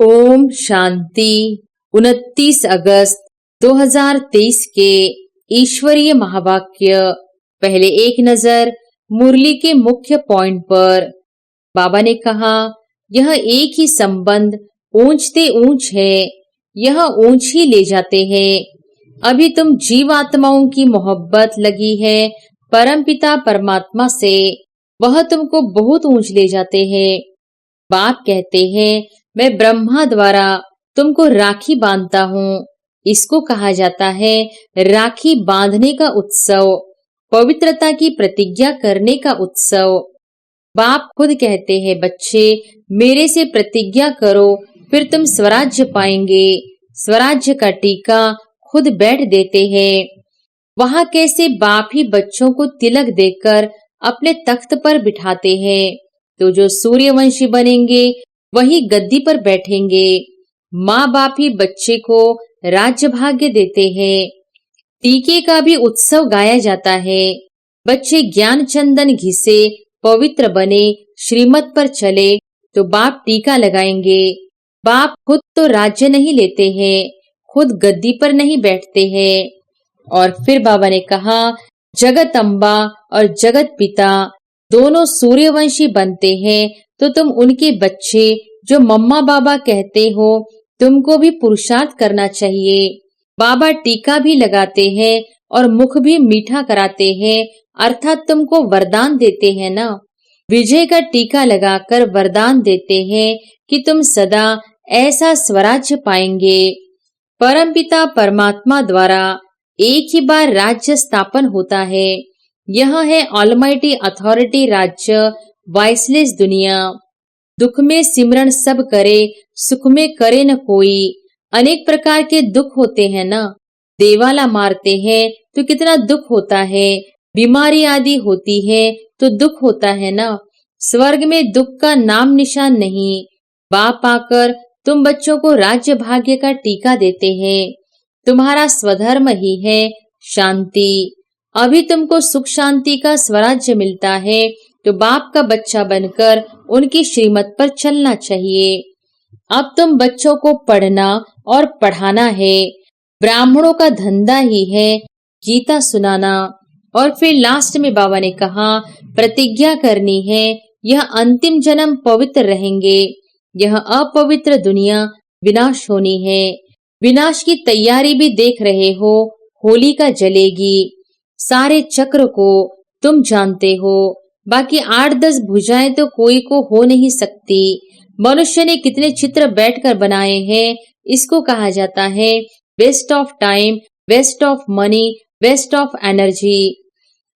ओम शांति। 29 अगस्त 2023 के ईश्वरीय महावाक्य। पहले एक नजर मुरली के मुख्य पॉइंट पर। बाबा ने कहा, यह एक ही संबंध ऊंचते ऊंच है, यह ऊंच ही ले जाते हैं। अभी तुम जीवात्माओं की मोहब्बत लगी है परमपिता परमात्मा से, वह तुमको बहुत ऊंच ले जाते हैं। बाप कहते हैं, मैं ब्रह्मा द्वारा तुमको राखी बांधता हूँ। इसको कहा जाता है राखी बांधने का उत्सव, पवित्रता की प्रतिज्ञा करने का उत्सव। बाप खुद कहते हैं, बच्चे मेरे से प्रतिज्ञा करो, फिर तुम स्वराज्य पाएंगे। स्वराज्य का टीका खुद बैठ देते हैं। वहां कैसे बाप ही बच्चों को तिलक देकर अपने तख्त पर बिठाते हैं, तो जो सूर्यवंशी बनेंगे वही गद्दी पर बैठेंगे। माँ बाप ही बच्चे को राज्य भाग्य देते हैं। टीके का भी उत्सव गाया जाता है। बच्चे ज्ञान चंदन घिसे पवित्र बने, श्रीमत पर चले तो बाप टीका लगाएंगे। बाप खुद तो राज्य नहीं लेते हैं, खुद गद्दी पर नहीं बैठते हैं। और फिर बाबा ने कहा, जगत अम्बा और जगत पिता दोनों सूर्यवंशी बनते हैं, तो तुम उनके बच्चे जो मम्मा बाबा कहते हो, तुमको भी पुरुषार्थ करना चाहिए। बाबा टीका भी लगाते हैं और मुख भी मीठा कराते हैं, अर्थात तुमको वरदान देते हैं ना। विजय का टीका लगाकर वरदान देते हैं कि तुम सदा ऐसा स्वराज्य पाएंगे। परमपिता परमात्मा द्वारा एक ही बार राज्य स्थापन होता है। यह है ऑलमाइटी अथॉरिटी राज्य, वाइसलेस दुनिया। दुख में सिमरन सब करे, सुख में करे न कोई। अनेक प्रकार के दुख होते हैं ना। देवाला मारते हैं तो कितना दुख होता है, बीमारी आदि होती है तो दुख होता है ना। स्वर्ग में दुख का नाम निशान नहीं। बाप आकर तुम बच्चों को राज्य भाग्य का टीका देते हैं। तुम्हारा स्वधर्म ही है शांति। अभी तुमको सुख शांति का स्वराज्य मिलता है, तो बाप का बच्चा बनकर उनकी श्रीमत पर चलना चाहिए। अब तुम बच्चों को पढ़ना और पढ़ाना है। ब्राह्मणों का धंधा ही है गीता सुनाना। और फिर लास्ट में बाबा ने कहा, प्रतिज्ञा करनी है, यह अंतिम जन्म पवित्र रहेंगे, यह अपवित्र दुनिया विनाश होनी है। विनाश की तैयारी भी देख रहे हो, होलिका जलेगी। सारे चक्र को तुम जानते हो, बाकी 8-10 भुजाएं तो कोई को हो नहीं सकती। मनुष्य ने कितने चित्र बैठकर बनाए हैं, इसको कहा जाता है waste of time, waste of money, waste of energy.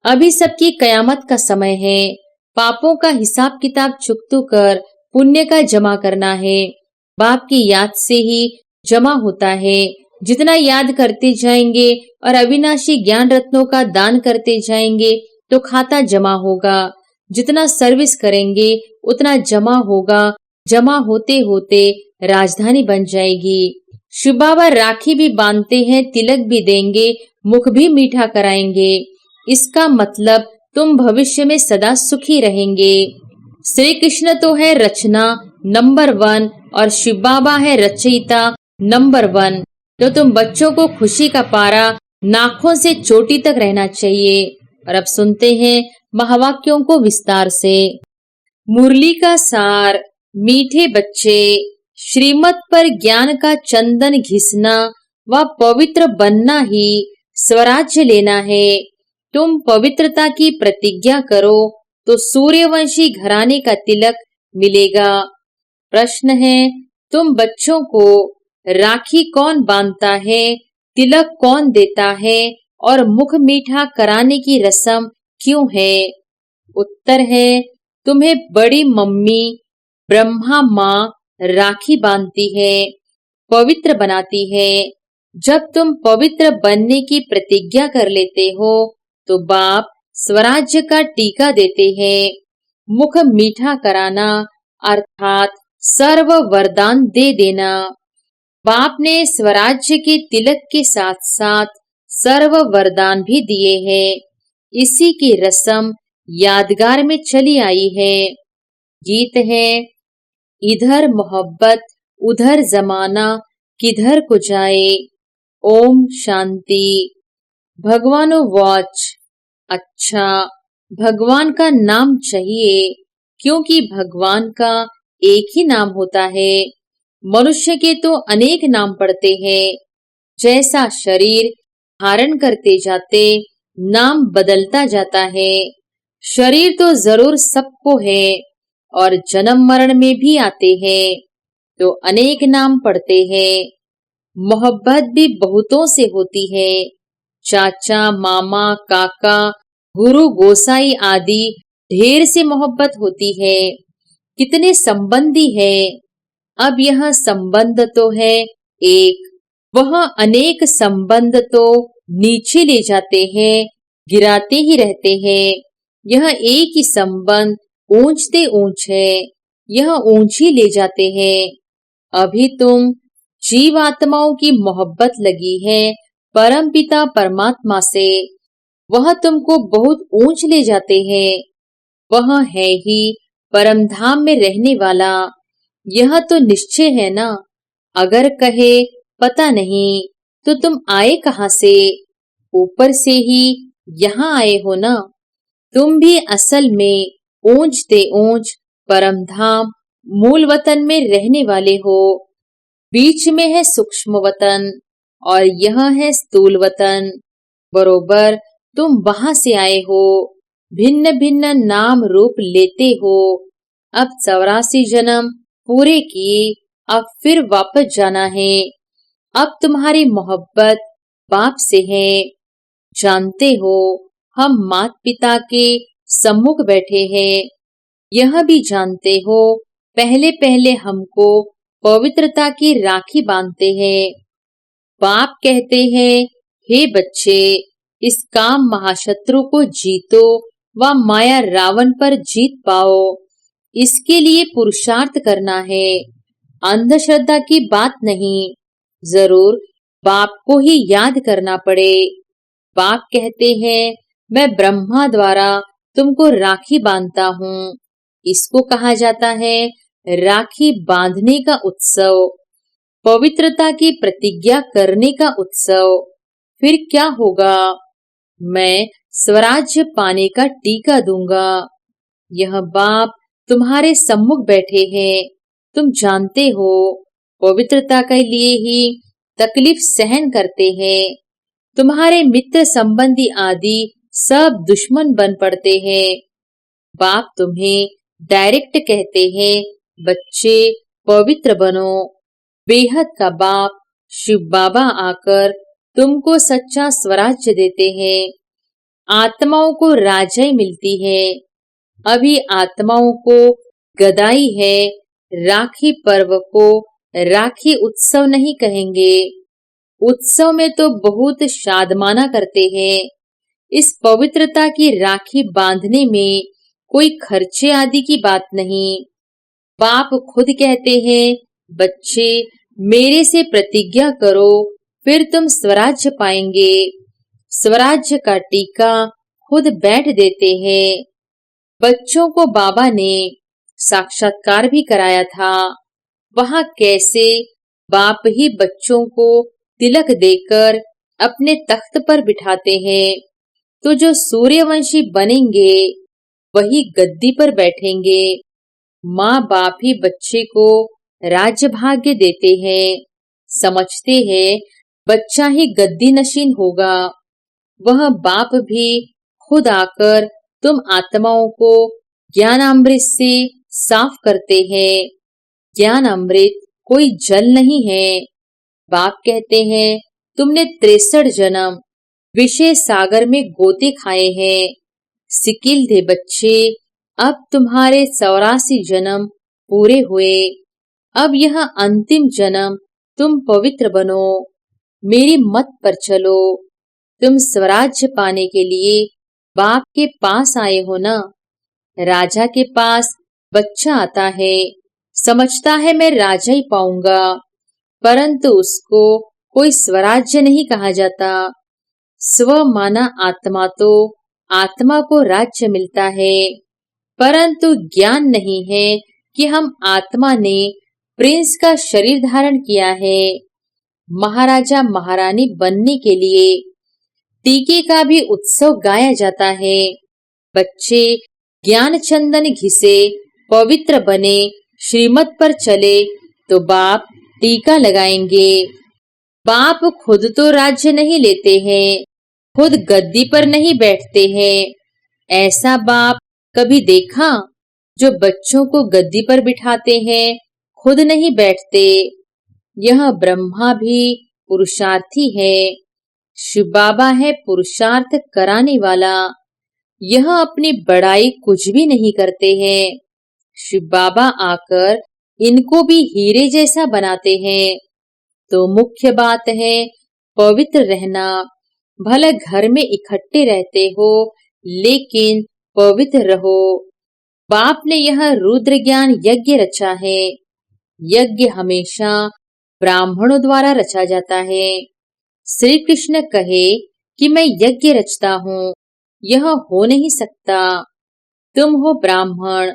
अभी सबकी कयामत का समय है। पापों का हिसाब किताब चुकतू कर पुण्य का जमा करना है। बाप की याद से ही जमा होता है। जितना याद करते जाएंगे और अविनाशी ज्ञान रत्नों का दान करते जाएंगे तो खाता जमा होगा। जितना सर्विस करेंगे उतना जमा होगा। जमा होते होते राजधानी बन जाएगी। शिव बाबा राखी भी बांधते हैं, तिलक भी देंगे, मुख भी मीठा कराएंगे। इसका मतलब तुम भविष्य में सदा सुखी रहेंगे। श्री कृष्ण तो है रचना नंबर 1 और शिव बाबा है रचयिता नंबर 1। तो तुम बच्चों को खुशी का पारा नाखों से चोटी तक रहना चाहिए। और अब सुनते हैं महावाक्यों को विस्तार से। मुरली का सार। मीठे बच्चे, श्रीमत पर ज्ञान का चंदन घिसना व पवित्र बनना ही स्वराज्य लेना है। तुम पवित्रता की प्रतिज्ञा करो तो सूर्यवंशी घराने का तिलक मिलेगा। प्रश्न है, तुम बच्चों को राखी कौन बांधता है, तिलक कौन देता है और मुख मीठा कराने की रस्म क्यों है? उत्तर है, तुम्हें बड़ी मम्मी ब्रह्मा माँ राखी बांधती है, पवित्र बनाती है। जब तुम पवित्र बनने की प्रतिज्ञा कर लेते हो तो बाप स्वराज्य का टीका देते हैं। मुख मीठा कराना अर्थात सर्व वरदान दे देना। बाप ने स्वराज्य के तिलक के साथ साथ सर्व वरदान भी दिए हैं। इसी की रस्म यादगार में चली आई है। गीत है, इधर मोहब्बत उधर जमाना किधर को जाए। ओम शांति। भगवानो वॉच। अच्छा, भगवान का नाम चाहिए, क्योंकि भगवान का एक ही नाम होता है। मनुष्य के तो अनेक नाम पड़ते हैं। जैसा शरीर धारण करते जाते नाम बदलता जाता है। शरीर तो जरूर सबको है और जन्म मरण में भी आते हैं, तो अनेक नाम पड़ते हैं। मोहब्बत भी बहुतों से होती है। चाचा, मामा, काका, गुरु, गोसाई आदि ढेर से मोहब्बत होती है। कितने संबंधी है। अब यह संबंध तो है एक, वह अनेक संबंध तो नीचे ले जाते हैं, गिराते ही रहते हैं। यह एक ही संबंध ऊंचते ऊंच है, यह ऊंची ले जाते हैं। अभी तुम जीव आत्माओं की मोहब्बत लगी है परम पिता परमात्मा से, वह तुमको बहुत ऊंच ले जाते हैं। वह है ही परम धाम में रहने वाला, यह तो निश्चय है ना। अगर कहे पता नहीं, तो तुम आए कहाँ से? ऊपर से ही यहाँ आए हो ना। तुम भी असल में ऊंचते ऊंच परम धाम मूल वतन में रहने वाले हो। बीच में है सूक्ष्म वतन और यह है स्थूल वतन। बरोबर तुम वहां से आए हो, भिन्न भिन्न नाम रूप लेते हो। अब 84 जन्म पूरे किए, अब फिर वापस जाना है। अब तुम्हारी मोहब्बत बाप से है। जानते हो, हम माता पिता के सम्मुख बैठे हैं। यह भी जानते हो, पहले पहले हमको पवित्रता की राखी बांधते हैं। बाप कहते हैं, हे बच्चे, इस काम महाशत्रु को जीतो व माया रावण पर जीत पाओ। इसके लिए पुरुषार्थ करना है, अंधश्रद्धा की बात नहीं। जरूर बाप को ही याद करना पड़े। बाप कहते हैं, मैं ब्रह्मा द्वारा तुमको राखी बांधता हूँ। इसको कहा जाता है राखी बांधने का उत्सव, पवित्रता की प्रतिज्ञा करने का उत्सव। फिर क्या होगा? मैं स्वराज्य पाने का टीका दूंगा। यह बाप तुम्हारे सम्मुख बैठे हैं। तुम जानते हो, पवित्रता के लिए ही तकलीफ सहन करते हैं। तुम्हारे मित्र संबंधी आदि सब दुश्मन बन पड़ते हैं। बाप तुम्हें डायरेक्ट कहते हैं, बच्चे पवित्र बनो। बेहद का बाप शिव बाबा आकर तुमको सच्चा स्वराज्य देते हैं। आत्माओं को राजाई मिलती है। अभी आत्माओं को गदाई है। राखी पर्व को राखी उत्सव नहीं कहेंगे। उत्सव में तो बहुत शादमाना करते हैं। इस पवित्रता की राखी बांधने में कोई खर्चे आदि की बात नहीं। बाप खुद कहते हैं, बच्चे मेरे से प्रतिज्ञा करो, फिर तुम स्वराज्य पाएंगे। स्वराज्य का टीका खुद बैठ देते हैं। बच्चों को बाबा ने साक्षात्कार भी कराया था। वहां कैसे बाप ही बच्चों को तिलक देकर अपने तख्त पर बिठाते हैं, तो जो सूर्यवंशी बनेंगे वही गद्दी पर बैठेंगे। माँ बाप ही बच्चे को राज्य भाग्य देते हैं। समझते हैं बच्चा ही गद्दी नशीन होगा। वह बाप भी खुद आकर तुम आत्माओं को ज्ञान अमृत से साफ करते हैं। ज्ञान अमृत कोई जल नहीं है। बाप कहते हैं, तुमने 63 जन्म विषय सागर में गोते खाए हैं। सिकिल थे बच्चे, अब तुम्हारे 84 जन्म पूरे हुए। अब यह अंतिम जन्म तुम पवित्र बनो, मेरी मत पर चलो। तुम स्वराज्य पाने के लिए बाप के पास आए हो ना। राजा के पास बच्चा आता है, समझता है मैं राजा ही पाऊंगा, परंतु उसको कोई स्वराज्य नहीं कहा जाता। स्व माना आत्मा तो आत्मा को राज्य मिलता है, परंतु ज्ञान नहीं है कि हम आत्मा ने प्रिंस का शरीर धारण किया है। महाराजा महारानी बनने के लिए टीके का भी उत्सव गाया जाता है। बच्चे ज्ञान चंदन घिसे पवित्र बने श्रीमत पर चले तो बाप टीका लगाएंगे। बाप खुद तो राज्य नहीं लेते हैं, खुद गद्दी पर नहीं बैठते हैं। ऐसा बाप कभी देखा जो बच्चों को गद्दी पर बिठाते हैं, खुद नहीं बैठते। यह ब्रह्मा भी पुरुषार्थी है। शिव बाबा है पुरुषार्थ कराने वाला। यह अपनी बड़ाई कुछ भी नहीं करते हैं। शिव बाबा आकर इनको भी हीरे जैसा बनाते हैं। तो मुख्य बात है पवित्र रहना। भले घर में इकट्ठे रहते हो लेकिन पवित्र रहो। बाप ने यह रुद्र ज्ञान यज्ञ रचा है। यज्ञ हमेशा ब्राह्मणों द्वारा रचा जाता है। श्री कृष्ण कहे कि मैं यज्ञ रचता हूँ, यह हो नहीं सकता। तुम हो ब्राह्मण,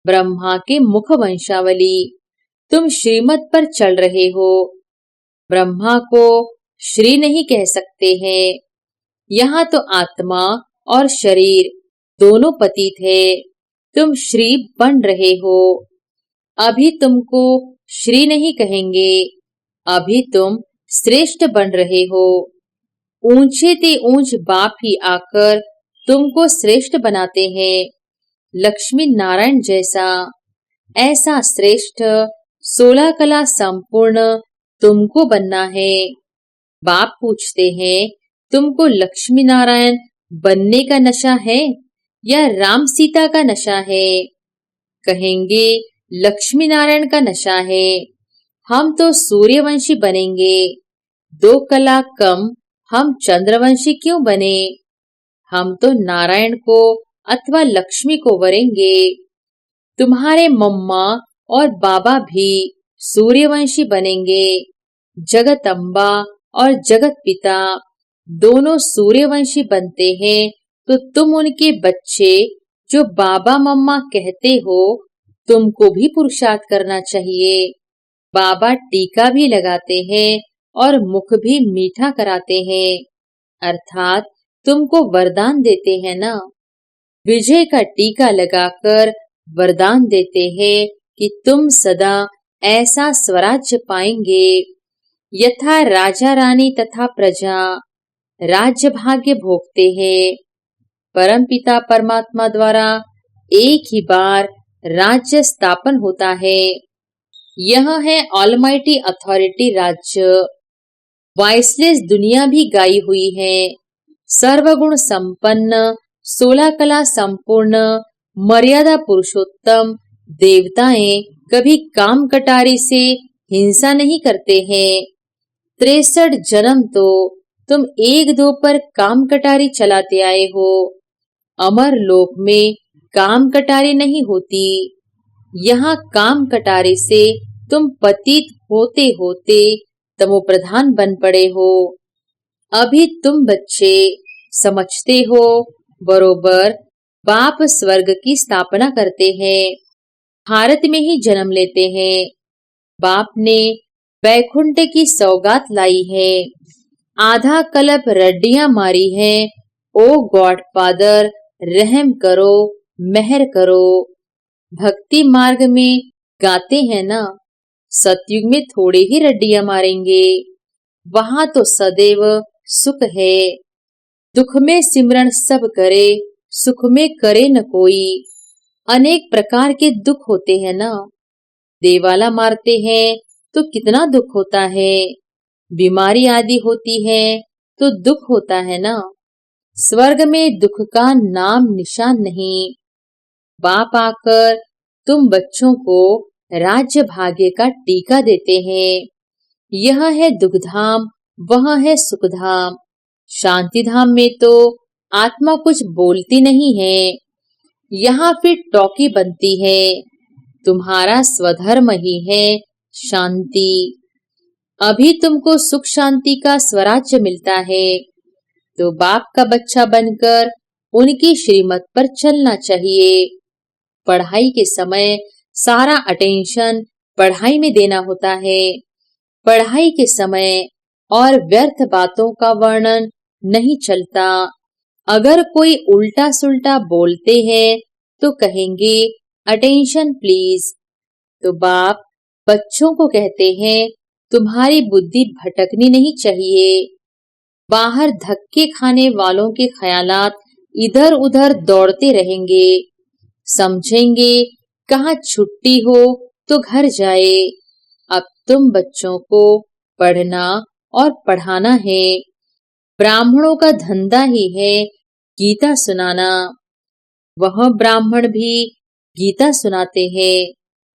ब्रह्मा के मुख वंशावली। तुम श्रीमत पर चल रहे हो। ब्रह्मा को श्री नहीं कह सकते हैं। यहाँ तो आत्मा और शरीर दोनों पतित है। तुम श्री बन रहे हो। अभी तुमको श्री नहीं कहेंगे, अभी तुम श्रेष्ठ बन रहे हो। ऊंचे ते ऊंच बाप ही आकर तुमको श्रेष्ठ बनाते हैं। लक्ष्मी नारायण जैसा ऐसा श्रेष्ठ 16 कला संपूर्ण तुमको बनना है। बाप पूछते हैं तुमको लक्ष्मी नारायण बनने का नशा है या राम सीता का नशा है? कहेंगे लक्ष्मी नारायण का नशा है। हम तो सूर्यवंशी बनेंगे। 2 कला कम हम चंद्रवंशी क्यों बने? हम तो नारायण को अथवा लक्ष्मी को वरेंगे। तुम्हारे मम्मा और बाबा भी सूर्यवंशी बनेंगे। जगत अम्बा और जगत पिता दोनों सूर्यवंशी बनते हैं। तो तुम उनके बच्चे जो बाबा मम्मा कहते हो, तुमको भी पुरुषार्थ करना चाहिए। बाबा टीका भी लगाते हैं और मुख भी मीठा कराते हैं, अर्थात तुमको वरदान देते हैं ना। विजय का टीका लगाकर वरदान देते हैं कि तुम सदा ऐसा स्वराज्य पाएंगे। यथा राजा रानी तथा प्रजा राज्य भाग्य भोगते हैं। परम पिता परमात्मा द्वारा एक ही बार राज्य स्थापन होता है। यह है ऑलमाइटी अथॉरिटी राज्य। वाइसलेस दुनिया भी गाई हुई है। सर्वगुण संपन्न 16 कला संपूर्ण मर्यादा पुरुषोत्तम देवताएं कभी काम कटारी से हिंसा नहीं करते हैं। 63 जन्म तो तुम 1-2 पर काम कटारी चलाते आए हो। अमर लोक में काम कटारी नहीं होती। यहाँ काम कटारे से तुम पतित होते होते तमो प्रधान बन पड़े हो। अभी तुम बच्चे समझते हो बरोबर बाप स्वर्ग की स्थापना करते हैं, भारत में ही जन्म लेते हैं। बाप ने वैकुंठ की सौगात लाई है। आधा कल्प रड्डियां मारी है। ओ गॉड फादर रहम करो, मेहर करो। भक्ति मार्ग में गाते हैं ना, सतयुग में थोड़े ही रड्डियां मारेंगे। वहां तो सदैव सुख है। दुख में सिमरण सब करे, सुख में करे न कोई। अनेक प्रकार के दुख होते हैं ना। देवाला मारते हैं तो कितना दुख होता है। बीमारी आदि होती है तो दुख होता है ना। स्वर्ग में दुख का नाम निशान नहीं। बाप आकर तुम बच्चों को राज्य भाग्य का टीका देते हैं। यह है दुखधाम, वह है सुखधाम। शांति धाम में तो आत्मा कुछ बोलती नहीं है। यहाँ फिर टॉकी बनती है। तुम्हारा स्वधर्म ही है शांति। अभी तुमको सुख शांति का स्वराज्य मिलता है, तो बाप का बच्चा बनकर उनकी श्रीमत पर चलना चाहिए। पढ़ाई के समय सारा अटेंशन पढ़ाई में देना होता है। पढ़ाई के समय और व्यर्थ बातों का वर्णन नहीं चलता। अगर कोई उल्टा सुल्टा बोलते हैं तो कहेंगे अटेंशन प्लीज। तो बाप बच्चों को कहते हैं तुम्हारी बुद्धि भटकनी नहीं चाहिए। बाहर धक्के खाने वालों के ख्यालात इधर उधर दौड़ते रहेंगे। समझेंगे कहाँ छुट्टी हो तो घर जाए। अब तुम बच्चों को पढ़ना और पढ़ाना है। ब्राह्मणों का धंधा ही है गीता सुनाना। वह ब्राह्मण भी गीता सुनाते हैं,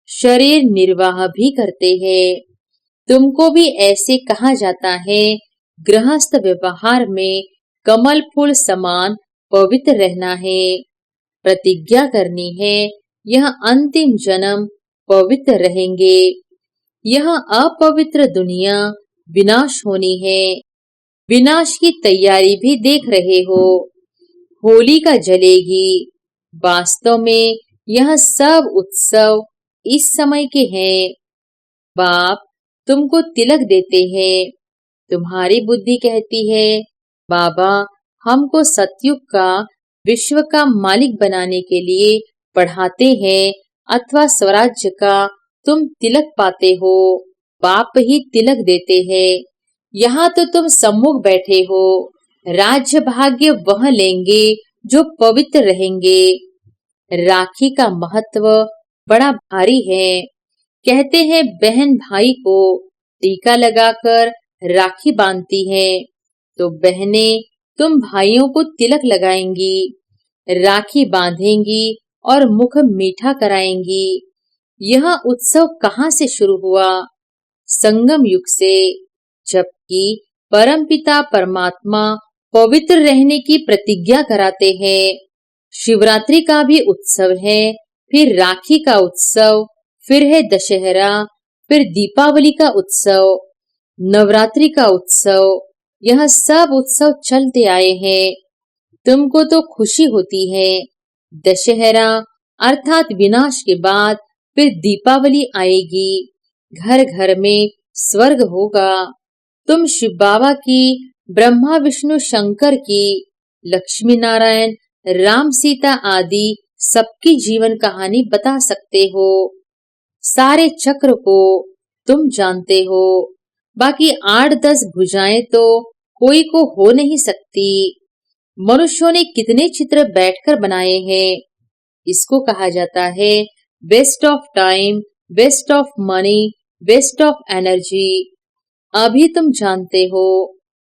शरीर निर्वाह भी करते हैं। तुमको भी ऐसे कहा जाता है गृहस्थ व्यवहार में कमल फूल समान पवित्र रहना है। प्रतिज्ञा करनी है यह अंतिम जन्म पवित्र रहेंगे। यह अपवित्र दुनिया विनाश होनी है। विनाश की तैयारी भी देख रहे हो। होली का जलेगी। वास्तव में यह सब उत्सव इस समय के हैं। बाप तुमको तिलक देते हैं। तुम्हारी बुद्धि कहती है बाबा हमको सतयुग का विश्व का मालिक बनाने के लिए पढ़ाते हैं अथवा स्वराज्य का तुम तिलक पाते हो। बाप ही तिलक देते हैं। यहाँ तो तुम सम्मुख बैठे हो। राज्य भाग्य वह लेंगे जो पवित्र रहेंगे। राखी का महत्व बड़ा भारी है। कहते हैं बहन भाई को टीका लगाकर राखी बांधती है तो बहनें तुम भाइयों को तिलक लगाएंगी, राखी बांधेंगी और मुख मीठा कराएंगी। यह उत्सव कहाँ से शुरू हुआ? संगम युग से, जबकि परमपिता परमात्मा पवित्र रहने की प्रतिज्ञा कराते हैं। शिवरात्रि का भी उत्सव है, फिर राखी का उत्सव, फिर है दशहरा, फिर दीपावली का उत्सव, नवरात्रि का उत्सव। यह सब उत्सव चलते आए हैं। तुमको तो खुशी होती है। दशहरा अर्थात विनाश के बाद फिर दीपावली आएगी। घर घर में स्वर्ग होगा। तुम शिव बाबा की, ब्रह्मा विष्णु शंकर की, लक्ष्मी नारायण, राम सीता आदि सबकी जीवन कहानी बता सकते हो। सारे चक्र को तुम जानते हो। बाकी 8-10 भुजाएं तो कोई को हो नहीं सकती। मनुष्यों ने कितने चित्र बैठकर बनाए हैं। इसको कहा जाता है waste of time, waste of money, waste of energy. अभी तुम जानते हो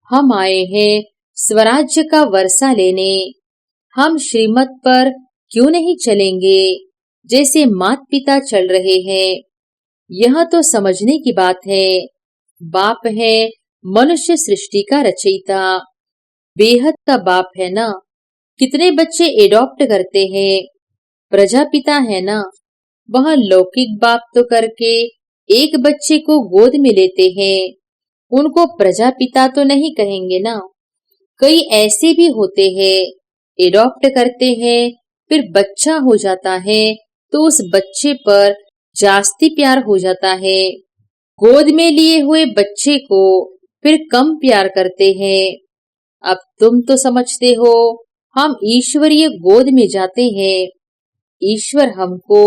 हम आए हैं स्वराज्य का वर्षा लेने। हम श्रीमत पर क्यों नहीं चलेंगे जैसे माता पिता चल रहे हैं? यह तो समझने की बात है। बाप है मनुष्य सृष्टि का रचयिता, बेहद का बाप है ना। कितने बच्चे एडॉप्ट करते हैं। प्रजापिता है ना, वह लौकिक बाप तो करके एक बच्चे को गोद में लेते हैं। उनको प्रजापिता तो नहीं कहेंगे ना। कई ऐसे भी होते हैं, एडॉप्ट करते हैं, फिर बच्चा हो जाता है तो उस बच्चे पर जास्ती प्यार हो जाता है। गोद में लिए हुए बच्चे को फिर कम प्यार करते हैं। अब तुम तो समझते हो हम ईश्वरीय गोद में जाते हैं। ईश्वर हमको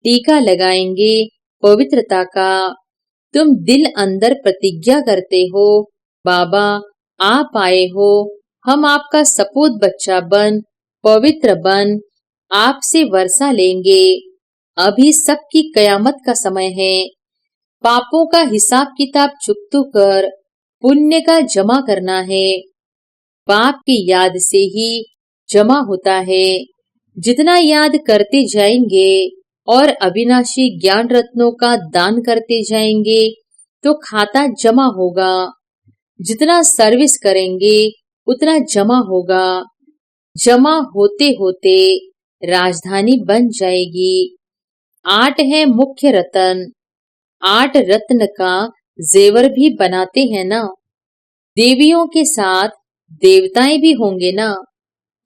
टीका लगाएंगे पवित्रता का। तुम दिल अंदर प्रतिज्ञा करते हो बाबा आप आए हो, हम आपका सपूत बच्चा बन, पवित्र बन, आपसे वर्षा लेंगे। अभी सबकी कयामत का समय है। पापों का हिसाब किताब चुकतो कर पुण्य का जमा करना है। पाप की याद से ही जमा होता है। जितना याद करते जाएंगे और अविनाशी ज्ञान रत्नों का दान करते जाएंगे तो खाता जमा होगा। जितना सर्विस करेंगे उतना जमा होगा। जमा होते होते राजधानी बन जाएगी। 8 है मुख्य रत्न। 8 रत्न का जेवर भी बनाते हैं ना। देवियों के साथ देवताएं भी होंगे ना,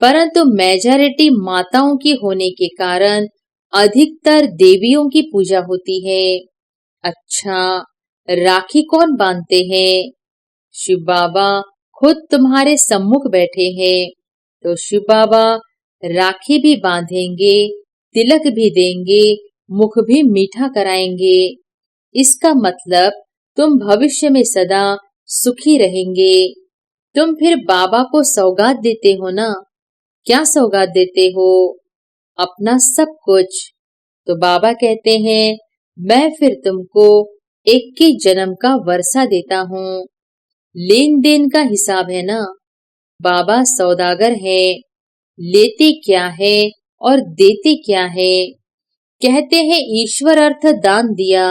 परंतु मेजॉरिटी माताओं की होने के कारण अधिकतर देवियों की पूजा होती है। अच्छा, राखी कौन बांधते हैं? शिव बाबा खुद तुम्हारे सम्मुख बैठे हैं, तो शिव बाबा राखी भी बांधेंगे, तिलक भी देंगे, मुख भी मीठा कराएंगे। इसका मतलब तुम भविष्य में सदा सुखी रहेंगे। तुम फिर बाबा को सौगात देते हो ना? क्या सौगात देते हो? अपना सब कुछ। तो बाबा कहते हैं, मैं फिर तुमको 21 जन्म का वर्षा देता हूँ। लेन देन का हिसाब है ना। बाबा सौदागर है, लेते क्या है और देते क्या है। कहते हैं ईश्वर अर्थ दान दिया,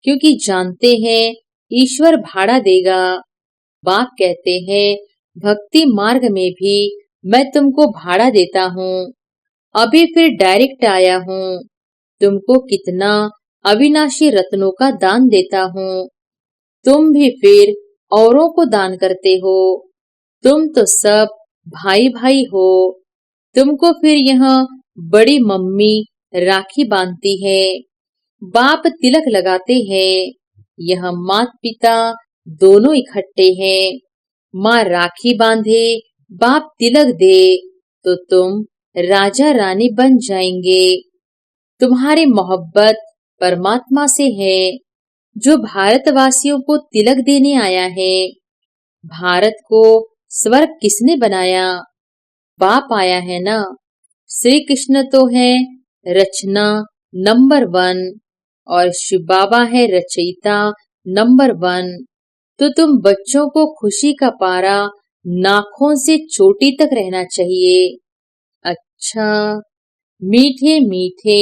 क्योंकि जानते हैं ईश्वर भाड़ा देगा। बाप कहते हैं भक्ति मार्ग में भी मैं तुमको भाड़ा देता हूँ। अभी फिर डायरेक्ट आया हूँ, तुमको कितना अविनाशी रत्नों का दान देता हूँ। तुम भी फिर औरों को दान करते हो। तुम तो सब भाई भाई हो। तुमको फिर यह बड़ी मम्मी राखी बांधती है, बाप तिलक लगाते हैं। यह मात पिता दोनों इकट्ठे हैं। माँ राखी बांधे, बाप तिलक दे, तो तुम राजा रानी बन जाएंगे। तुम्हारी मोहब्बत परमात्मा से है, जो भारतवासियों को तिलक देने आया है। भारत को स्वर्ग किसने बनाया? बाप आया है ना। श्री कृष्ण तो है रचना नंबर 1 और शिव बाबा है रचयिता नंबर 1। तो तुम बच्चों को खुशी का पारा नाखों से चोटी तक रहना चाहिए। अच्छा, मीठे मीठे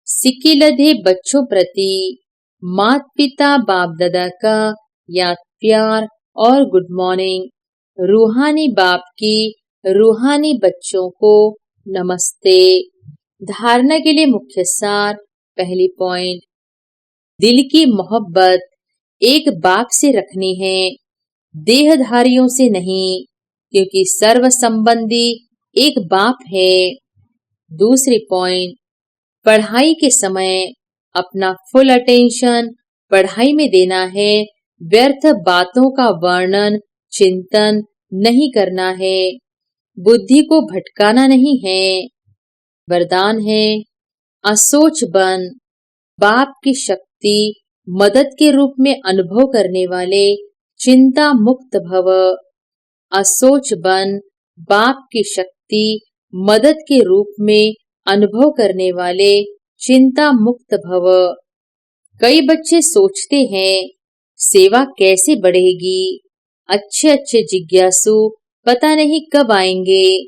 सिक्के लदे बच्चों प्रति मात पिता बाप दादा का याद प्यार और गुड मॉर्निंग। रूहानी बाप की रूहानी बच्चों को नमस्ते। धारणा के लिए मुख्य सार। पहली पॉइंट, दिल की मोहब्बत एक बाप से रखनी है, देहधारियों से नहीं, क्योंकि सर्व संबंधी एक बाप है। दूसरी पॉइंट, पढ़ाई के समय अपना फुल अटेंशन पढ़ाई में देना है, व्यर्थ बातों का वर्णन चिंतन नहीं करना है, बुद्धि को भटकाना नहीं है। वरदान है, असोच बन, बाप की शक्ति मदद के रूप में अनुभव करने वाले चिंता मुक्त भव। असोच बन, बाप की शक्ति मदद के रूप में अनुभव करने वाले चिंता मुक्त भव। कई बच्चे सोचते हैं सेवा कैसे बढ़ेगी। अच्छे अच्छे जिज्ञासु पता नहीं कब आएंगे,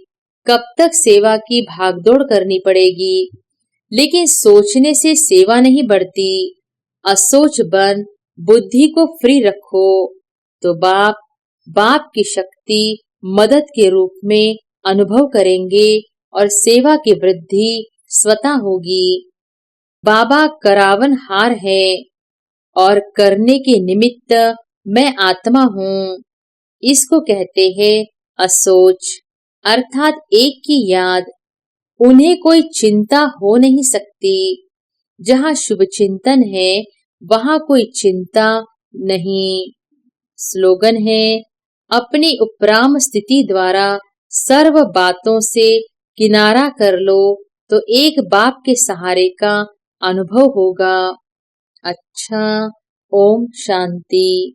कब तक सेवा की भागदौड़ करनी पड़ेगी। लेकिन सोचने से सेवा नहीं बढ़ती। असोच बन, बुद्धि को फ्री रखो, तो बाप की शक्ति मदद के रूप में अनुभव करेंगे और सेवा की वृद्धि स्वतः होगी। बाबा करावन हार है और करने के निमित्त मैं आत्मा हूँ। इसको कहते हैं असोच, अर्थात एक की याद। उन्हें कोई चिंता हो नहीं सकती। जहाँ शुभ चिंतन है वहाँ कोई चिंता नहीं। स्लोगन है, अपनी उपराम स्थिति द्वारा सर्व बातों से किनारा कर लो, तो एक बाप के सहारे का अनुभव होगा। अच्छा, ओम शांति।